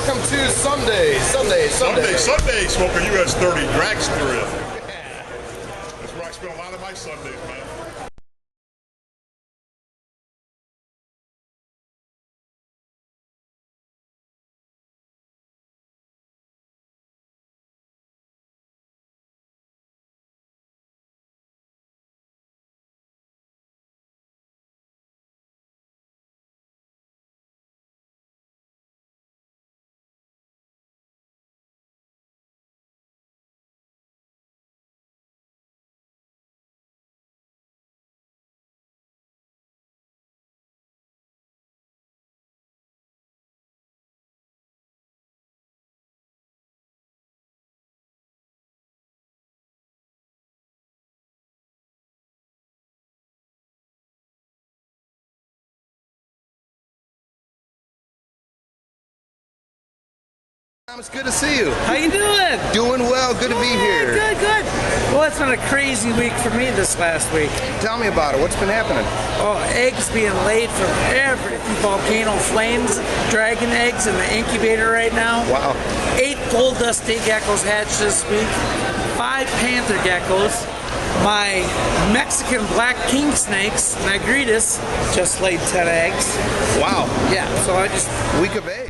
welcome to Sunday, smoking US 30 dragster. That's where I spend a lot of my Sundays, man. It's good to see you. How you doing? Doing well. Good to be here. Good. Well, it's been a crazy week for me this last week. Tell me about it. What's been happening? Oh, eggs being laid from every volcano flames, dragon eggs in the incubator right now. Wow. 8 gold dust day geckos hatched this week. 5 panther geckos. My Mexican black king snakes, Nigritas, just laid 10 eggs. Wow. Yeah, so I just... Week of eggs.